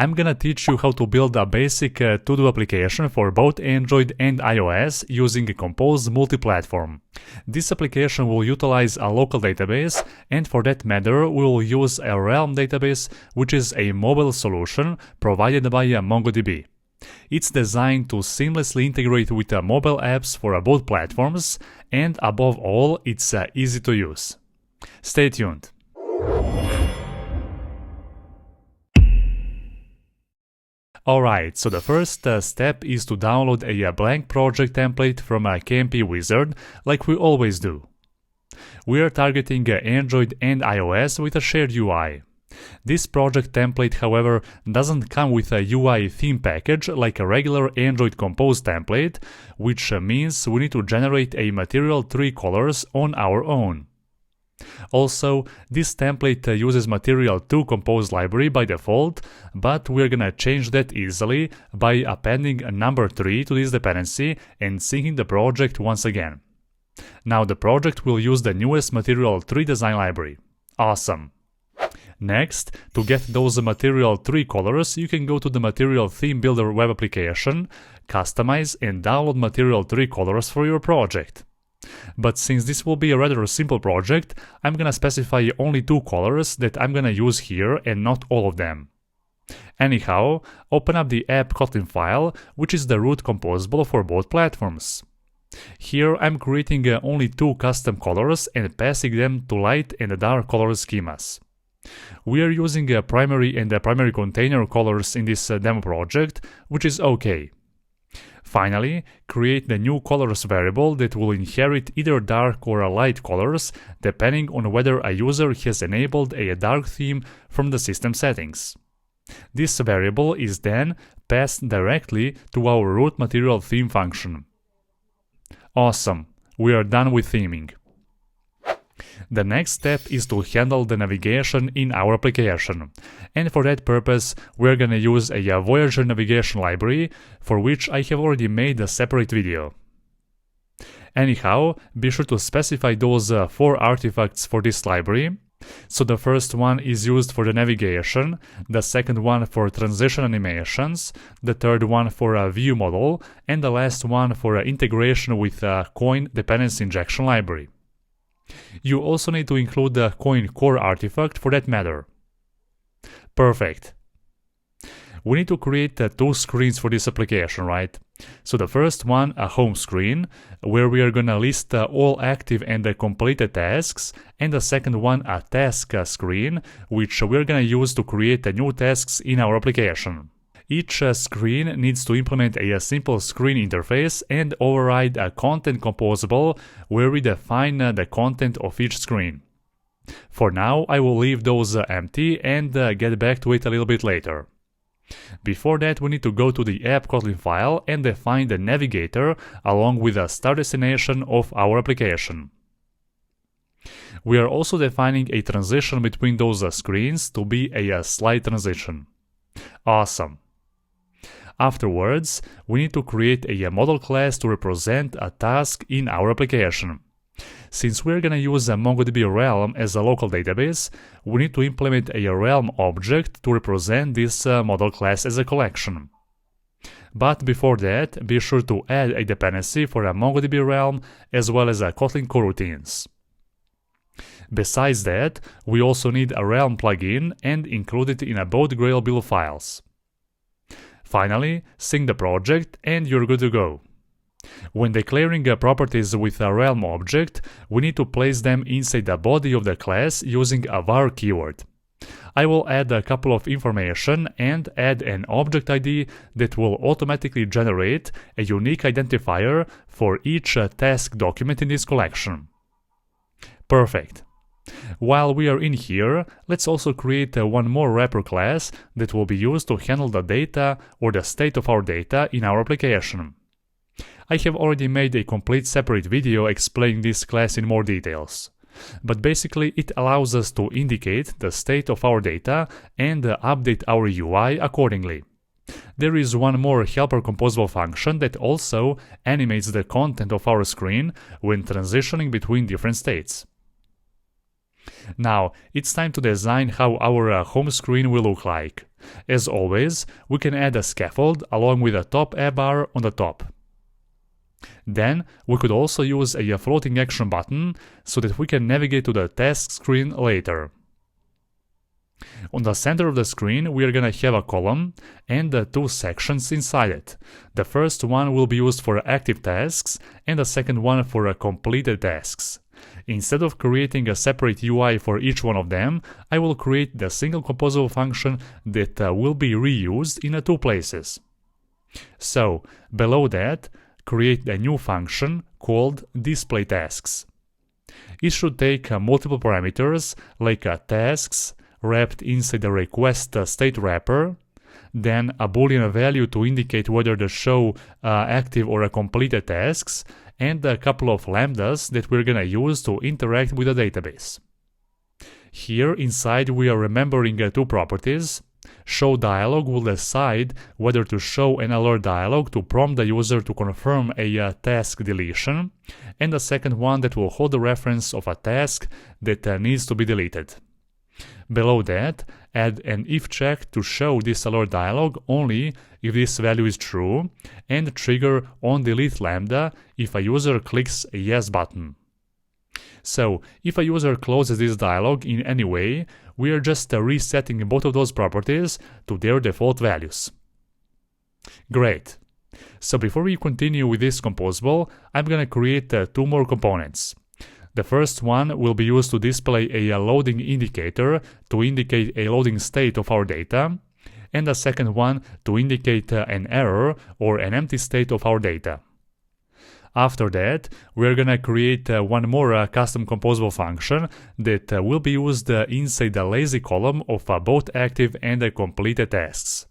I'm gonna teach you how to build a basic to-do application for both Android and iOS using a compose-multiplatform. This application will utilize a local database, and for that matter we will use a Realm database, which is a mobile solution provided by MongoDB. It's designed to seamlessly integrate with mobile apps for both platforms, and above all, it's easy to use. Stay tuned. Alright, so the first step is to download a blank project template from a KMP wizard, like we always do. We are targeting Android and iOS with a shared UI. This project template, however, doesn't come with a UI theme package like a regular Android Compose template, which means we need to generate a material tree colors on our own. Also, this template uses Material 2 Compose library by default, but we're gonna change that easily by appending a number 3 to this dependency and syncing the project once again. Now the project will use the newest Material 3 design library. Awesome! Next, to get those Material 3 colors, you can go to the Material Theme Builder web application, customize and download Material 3 colors for your project. But since this will be a rather simple project, I'm gonna specify only 2 colors that I'm gonna use here and not all of them. Anyhow, open up the app Kotlin file, which is the root composable for both platforms. Here I'm creating only 2 custom colors and passing them to light and dark color schemas. We are using a primary and a primary container colors in this demo project, which is okay. Finally, create the new colors variable that will inherit either dark or light colors, depending on whether a user has enabled a dark theme from the system settings. This variable is then passed directly to our root material theme function. Awesome, we are done with theming. The next step is to handle the navigation in our application, and for that purpose we're gonna use a Voyager navigation library, for which I have already made a separate video. Anyhow, be sure to specify those 4 artifacts for this library. So the first one is used for the navigation, the second one for transition animations, the third one for a ViewModel, and the last one for integration with a Koin dependency injection library. You also need to include the Koin core artifact for that matter. Perfect. We need to create 2 screens for this application, right? So the first one, a home screen, where we are gonna list all active and completed tasks, and the second one, a task screen, which we're gonna use to create new tasks in our application. Each screen needs to implement a simple screen interface and override a content composable where we define the content of each screen. For now, I will leave those empty and get back to it a little bit later. Before that, we need to go to the app Kotlin file and define the navigator along with the start destination of our application. We are also defining a transition between those screens to be a slide transition. Awesome. Afterwards, we need to create a model class to represent a task in our application. Since we're gonna use a MongoDB Realm as a local database, we need to implement a Realm object to represent this model class as a collection. But before that, be sure to add a dependency for a MongoDB Realm as well as a Kotlin coroutines. Besides that, we also need a Realm plugin and include it in both Grail build files. Finally, sync the project and you're good to go. When declaring properties with a Realm object, we need to place them inside the body of the class using a var keyword. I will add a couple of information and add an object ID that will automatically generate a unique identifier for each task document in this collection. Perfect. While we are in here, let's also create one more wrapper class that will be used to handle the data or the state of our data in our application. I have already made a complete separate video explaining this class in more details. But basically it allows us to indicate the state of our data and update our UI accordingly. There is one more helper composable function that also animates the content of our screen when transitioning between different states. Now, it's time to design how our home screen will look like. As always, we can add a scaffold along with a top app bar on the top. Then, we could also use a floating action button so that we can navigate to the task screen later. On the center of the screen, we are gonna have a column and two sections inside it. The first one will be used for active tasks and the second one for completed tasks. Instead of creating a separate UI for each one of them, I will create the single composable function that will be reused in two places. So, below that, create a new function called display tasks. It should take multiple parameters like tasks wrapped inside the request state wrapper, then a boolean value to indicate whether to show active or completed tasks, and a couple of lambdas that we're gonna use to interact with the database. Here inside we are remembering two properties. Show dialog will decide whether to show an alert dialog to prompt the user to confirm a task deletion, and the second one that will hold the reference of a task that needs to be deleted. Below that, add an if check to show this alert dialog only if this value is true, and trigger onDelete lambda if a user clicks a yes button. So, if a user closes this dialog in any way, we are just resetting both of those properties to their default values. Great. So before we continue with this composable, I'm gonna create two more components. The first one will be used to display a loading indicator to indicate a loading state of our data, and the second one to indicate an error or an empty state of our data. After that, we're gonna create one more custom composable function that will be used inside the lazy column of both active and completed tasks.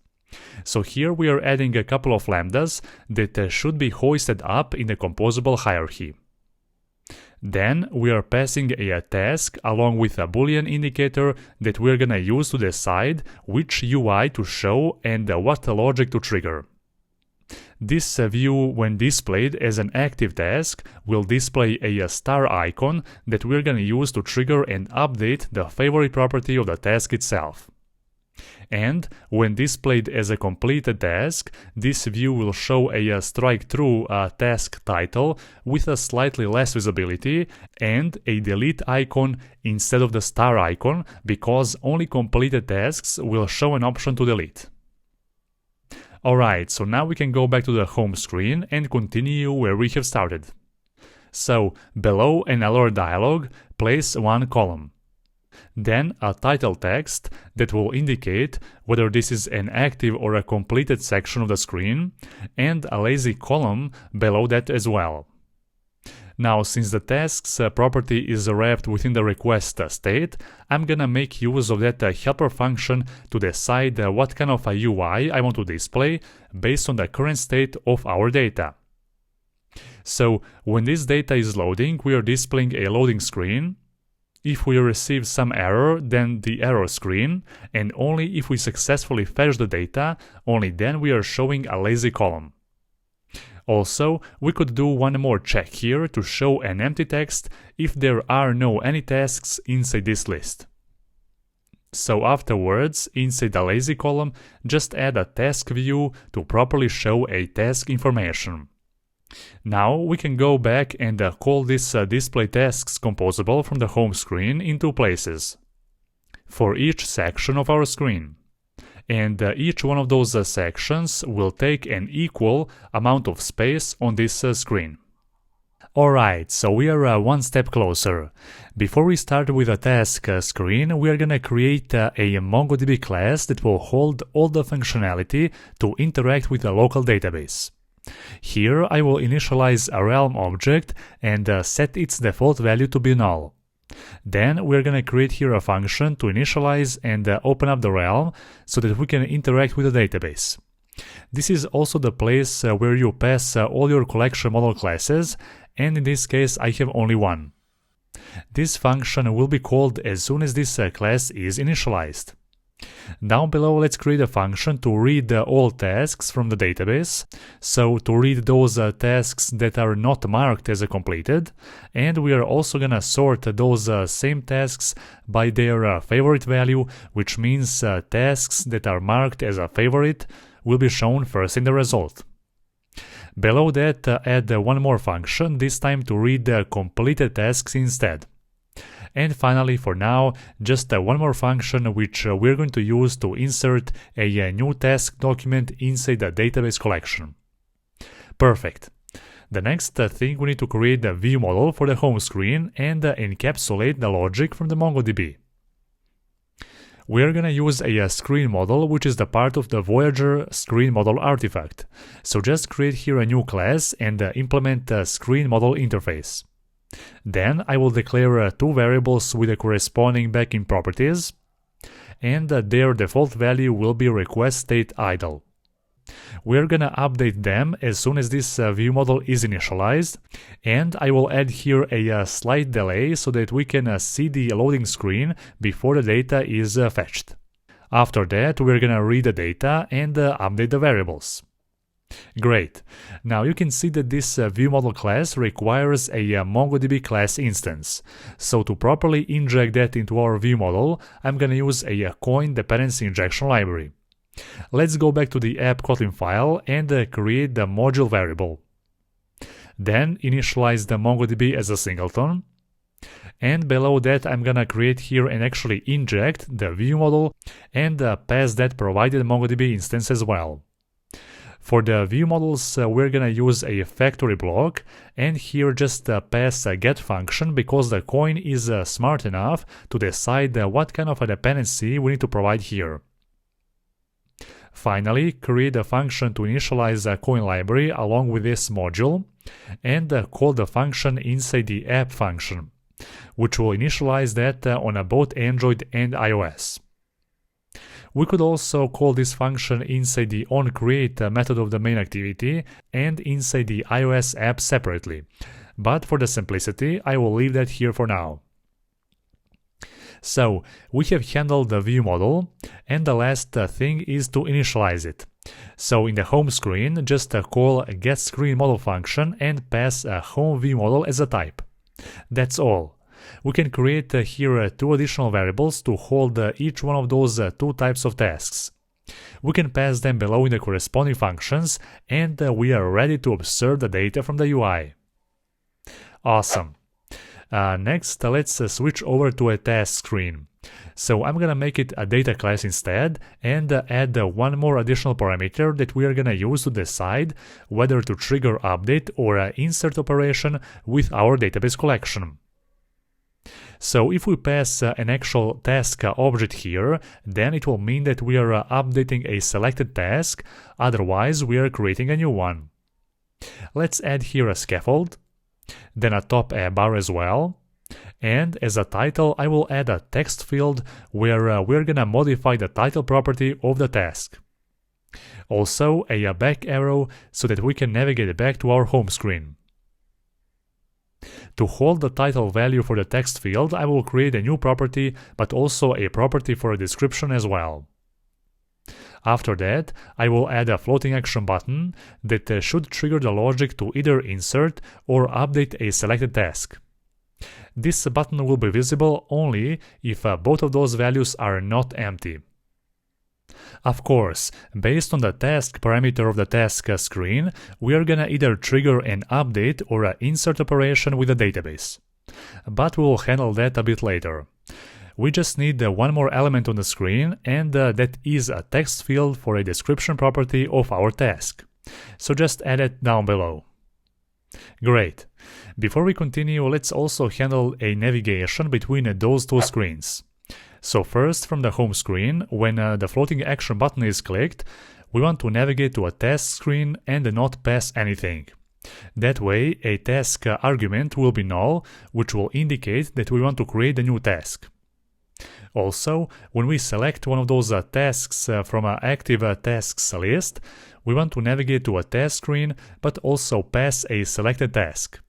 So here we are adding a couple of lambdas that should be hoisted up in the composable hierarchy. Then we are passing a task along with a boolean indicator that we're gonna use to decide which UI to show and what logic to trigger. This view, when displayed as an active task, will display a star icon that we're gonna use to trigger and update the favorite property of the task itself. And when displayed as a completed task, this view will show a strike-through task title with a slightly less visibility and a delete icon instead of the star icon, because only completed tasks will show an option to delete. Alright, so now we can go back to the home screen and continue where we have started. So, below an alert dialog, place one column. Then a title text that will indicate whether this is an active or a completed section of the screen, and a lazy column below that as well. Now, since the tasks property is wrapped within the request state, I'm gonna make use of that helper function to decide what kind of a UI I want to display based on the current state of our data. So, when this data is loading, we are displaying a loading screen. If we receive some error, then the error screen, and only if we successfully fetch the data, only then we are showing a lazy column. Also, we could do one more check here to show an empty text if there are no any tasks inside this list. So afterwards, inside the lazy column, just add a task view to properly show a task information. Now we can go back and call this display tasks composable from the home screen in two places, for each section of our screen. And each one of those sections will take an equal amount of space on this screen. Alright, so we are one step closer. Before we start with the task screen, we are gonna create a MongoDB class that will hold all the functionality to interact with the local database. Here I will initialize a realm object and set its default value to be null. Then we're gonna create here a function to initialize and open up the realm so that we can interact with the database. This is also the place where you pass all your collection model classes, and in this case I have only one. This function will be called as soon as this class is initialized. Down below, let's create a function to read all tasks from the database. So to read those tasks that are not marked as completed, and we are also gonna sort those same tasks by their favorite value, which means tasks that are marked as a favorite will be shown first in the result. Below that, add one more function, this time to read the completed tasks instead. And finally, for now, just one more function which we're going to use to insert a new task document inside the database collection. Perfect. The next thing, we need to create the ViewModel for the home screen and encapsulate the logic from the MongoDB. We're gonna use a screen model, which is the part of the Voyager screen model artifact. So just create here a new class and implement the screen model interface. Then I will declare two variables with the corresponding backend properties, and their default value will be request state idle. We're gonna update them as soon as this ViewModel is initialized, and I will add here a slight delay so that we can see the loading screen before the data is fetched. After that, we're gonna read the data and update the variables. Great. Now you can see that this ViewModel class requires a MongoDB class instance. So to properly inject that into our ViewModel, I'm gonna use a Koin dependency injection library. Let's go back to the app Kotlin file and create the module variable. Then initialize the MongoDB as a singleton. And below that, I'm gonna create here and actually inject the ViewModel and pass that provided MongoDB instance as well. For the ViewModels, we're gonna use a factory block, and here just pass a get function because the Koin is smart enough to decide what kind of a dependency we need to provide here. Finally, create a function to initialize the Koin library along with this module, and call the function inside the app function, which will initialize that on both Android and iOS. We could also call this function inside the onCreate method of the main activity and inside the iOS app separately, but for the simplicity, I will leave that here for now. So, we have handled the ViewModel, and the last thing is to initialize it. So in the home screen, just call a getScreenModel function and pass a home ViewModel as a type. That's all. We can create here two additional variables to hold each one of those two types of tasks. We can pass them below in the corresponding functions, and we are ready to observe the data from the UI. Awesome. Next, let's switch over to a task screen. So I'm gonna make it a data class instead and add one more additional parameter that we are gonna use to decide whether to trigger update or insert operation with our database collection. So if we pass an actual task object here, then it will mean that we are updating a selected task, otherwise we are creating a new one. Let's add here a scaffold, then a top bar as well, and as a title I will add a text field where we're gonna modify the title property of the task. Also a back arrow so that we can navigate back to our home screen. To hold the title value for the text field, I will create a new property, but also a property for a description as well. After that, I will add a floating action button that should trigger the logic to either insert or update a selected task. This button will be visible only if both of those values are not empty. Of course, based on the task parameter of the task screen, we are gonna either trigger an update or an insert operation with the database. But we will handle that a bit later. We just need one more element on the screen, and that is a text field for a description property of our task. So just add it down below. Great. Before we continue, let's also handle a navigation between those two screens. So first, from the home screen, when the floating action button is clicked, we want to navigate to a task screen and not pass anything. That way, a task argument will be null, which will indicate that we want to create a new task. Also, when we select one of those tasks from an active tasks list, we want to navigate to a task screen, but also pass a selected task.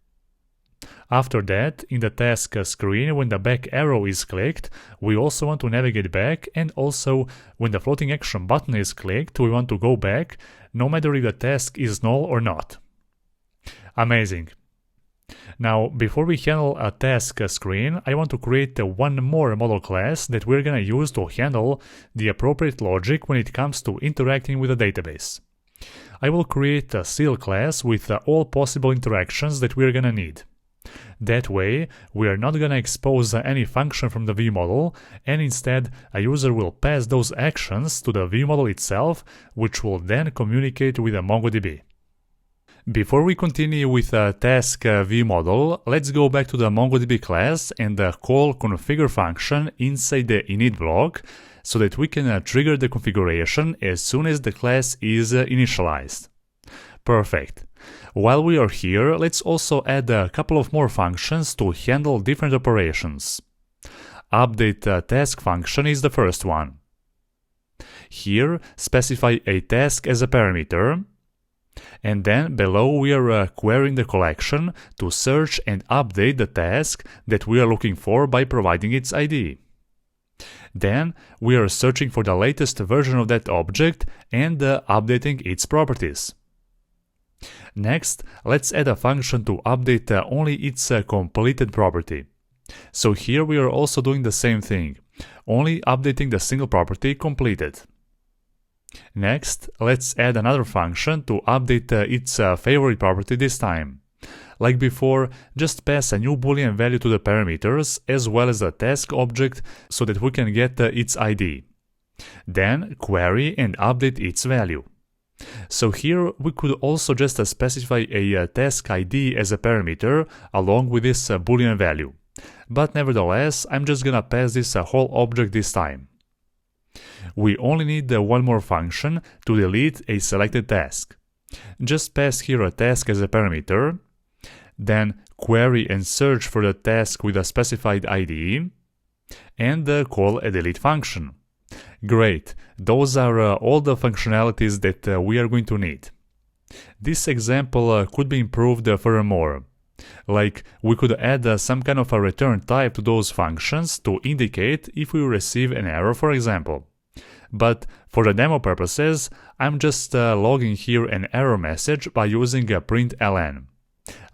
After that, in the task screen, when the back arrow is clicked, we also want to navigate back, and also when the floating action button is clicked, we want to go back, no matter if the task is null or not. Amazing. Now, before we handle a task screen, I want to create one more model class that we're gonna use to handle the appropriate logic when it comes to interacting with a database. I will create a seal class with all possible interactions that we're gonna need. That way, we are not gonna expose any function from the ViewModel, and instead, a user will pass those actions to the ViewModel itself, which will then communicate with a MongoDB. Before we continue with a task ViewModel, let's go back to the MongoDB class and call configure function inside the init block so that we can trigger the configuration as soon as the class is initialized. Perfect. While we are here, let's also add a couple of more functions to handle different operations. Update task function is the first one. Here, specify a task as a parameter, and then below we are querying the collection to search and update the task that we are looking for by providing its ID. Then we are searching for the latest version of that object and updating its properties. Next, let's add a function to update only its completed property. So here we are also doing the same thing, only updating the single property completed. Next, let's add another function to update its favorite property this time. Like before, just pass a new boolean value to the parameters as well as a task object so that we can get its ID. Then query and update its value. So here we could also just specify a task ID as a parameter along with this boolean value. But nevertheless, I'm just gonna pass this whole object this time. We only need one more function to delete a selected task. Just pass here a task as a parameter, then query and search for the task with a specified ID, and call a delete function. Great, those are all the functionalities that we are going to need. This example could be improved furthermore. Like, we could add some kind of a return type to those functions to indicate if we receive an error, for example. But for the demo purposes, I'm just logging here an error message by using a println.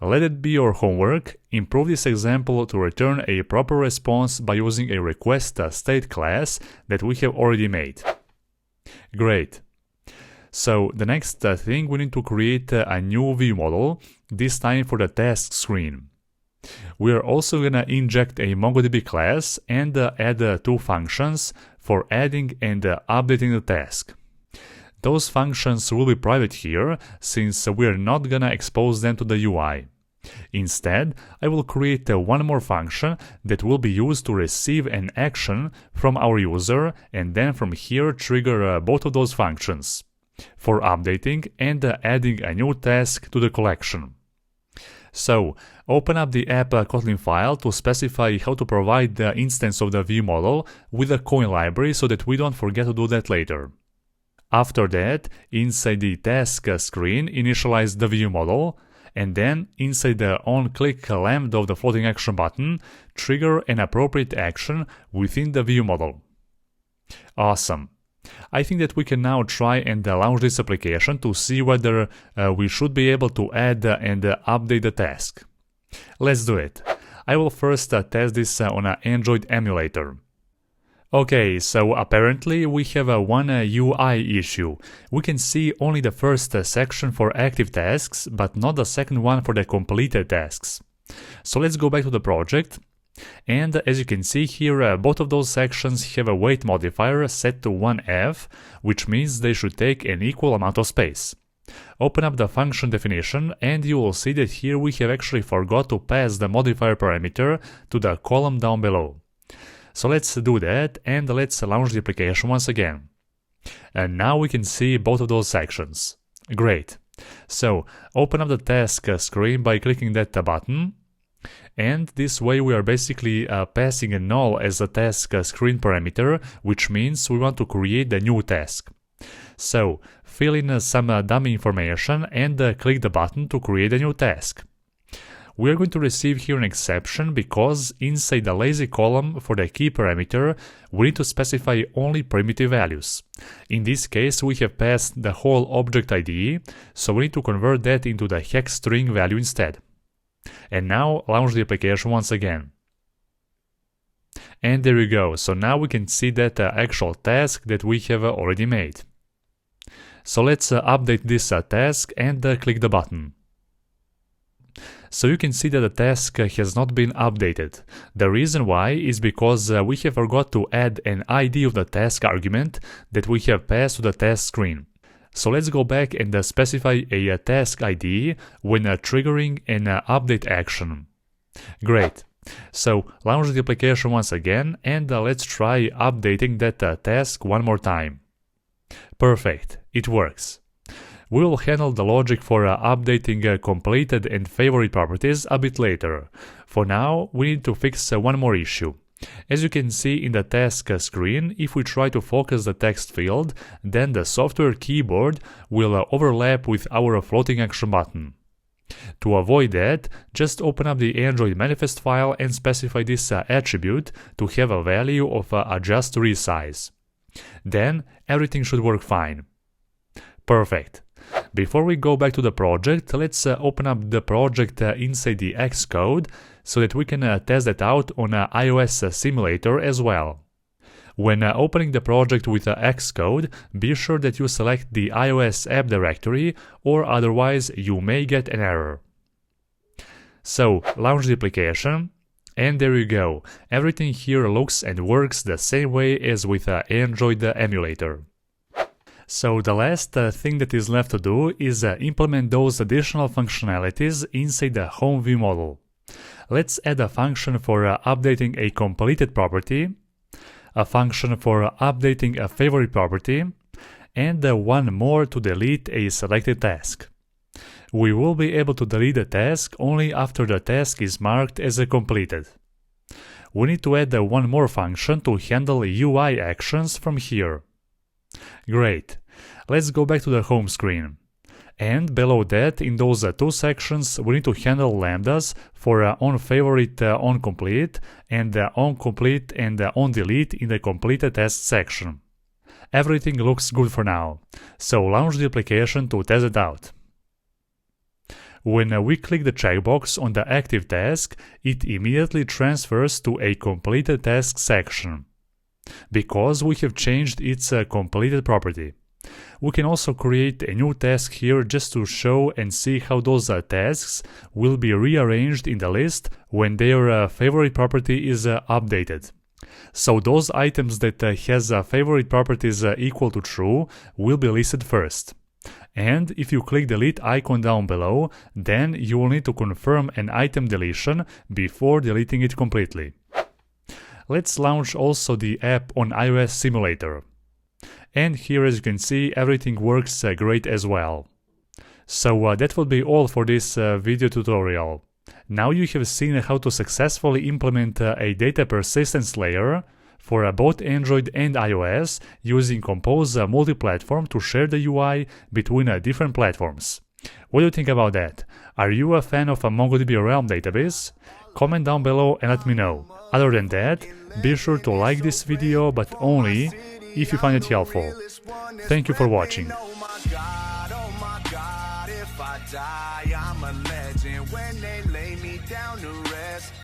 Let it be your homework. Improve this example to return a proper response by using a request state class that we have already made. Great. So the next thing, we need to create a new ViewModel, this time for the task screen. We are also gonna inject a MongoDB class and add two functions for adding and updating the task. Those functions will be private here, since we are not gonna expose them to the UI. Instead, I will create one more function that will be used to receive an action from our user and then from here trigger both of those functions for updating and adding a new task to the collection. So, open up the app Kotlin file to specify how to provide the instance of the ViewModel with the Koin library so that we don't forget to do that later. After that, inside the task screen, initialize the ViewModel, and then inside the onClick lambda of the floating action button, trigger an appropriate action within the ViewModel. Awesome. I think that we can now try and launch this application to see whether we should be able to add and update the task. Let's do it. I will first test this on an Android emulator. Okay, so apparently we have one UI issue. We can see only the first section for active tasks, but not the second one for the completed tasks. So let's go back to the project. And as you can see here, both of those sections have a weight modifier set to 1f, which means they should take an equal amount of space. Open up the function definition and you will see that here we have actually forgot to pass the modifier parameter to the column down below. So let's do that and let's launch the application once again. And now we can see both of those sections. Great. So open up the task screen by clicking that button. And this way we are basically passing a null as a task screen parameter, which means we want to create the new task. So fill in some dummy information and click the button to create a new task. We are going to receive here an exception because inside the lazy column for the key parameter, we need to specify only primitive values. In this case, we have passed the whole object ID, so we need to convert that into the hex string value instead. And now launch the application once again. And there you go, so now we can see that actual task that we have already made. So let's update this task and click the button. So you can see that the task has not been updated. The reason why is because we have forgot to add an ID of the task argument that we have passed to the task screen. So let's go back and specify a task ID when triggering an update action. Great. So launch the application once again and let's try updating that task one more time. Perfect, it works. We will handle the logic for updating completed and favorite properties a bit later. For now, we need to fix one more issue. As you can see in the task screen, if we try to focus the text field, then the software keyboard will overlap with our floating action button. To avoid that, just open up the Android manifest file and specify this attribute to have a value of adjust resize. Then everything should work fine. Perfect. Before we go back to the project, let's open up the project inside the Xcode so that we can test that out on iOS simulator as well. When opening the project with Xcode, be sure that you select the iOS app directory or otherwise you may get an error. So launch the application. And there you go, everything here looks and works the same way as with Android emulator. So the last thing that is left to do is implement those additional functionalities inside the home ViewModel. Let's add a function for updating a completed property, a function for updating a favorite property, and one more to delete a selected task. We will be able to delete the task only after the task is marked as completed. We need to add one more function to handle UI actions from here. Great. Let's go back to the home screen. And below that, in those two sections, we need to handle lambdas for onFavorite, onComplete, and onComplete and onDelete in the completed task section. Everything looks good for now. So launch the application to test it out. When we click the checkbox on the active task, it immediately transfers to a completed task section, because we have changed its completed property. We can also create a new task here just to show and see how those tasks will be rearranged in the list when their favorite property is updated. So those items that has favorite properties equal to true will be listed first. And if you click the delete icon down below, then you will need to confirm an item deletion before deleting it completely. Let's launch also the app on iOS simulator. And here, as you can see, everything works great as well. So that would be all for this video tutorial. Now you have seen how to successfully implement a data persistence layer for both Android and iOS using compose-multiplatform to share the UI between different platforms. What do you think about that? Are you a fan of a MongoDB Realm database? Comment down below and let me know. Other than that, be sure to like this video, but only if you find it helpful. Thank you for watching. I'm a legend when they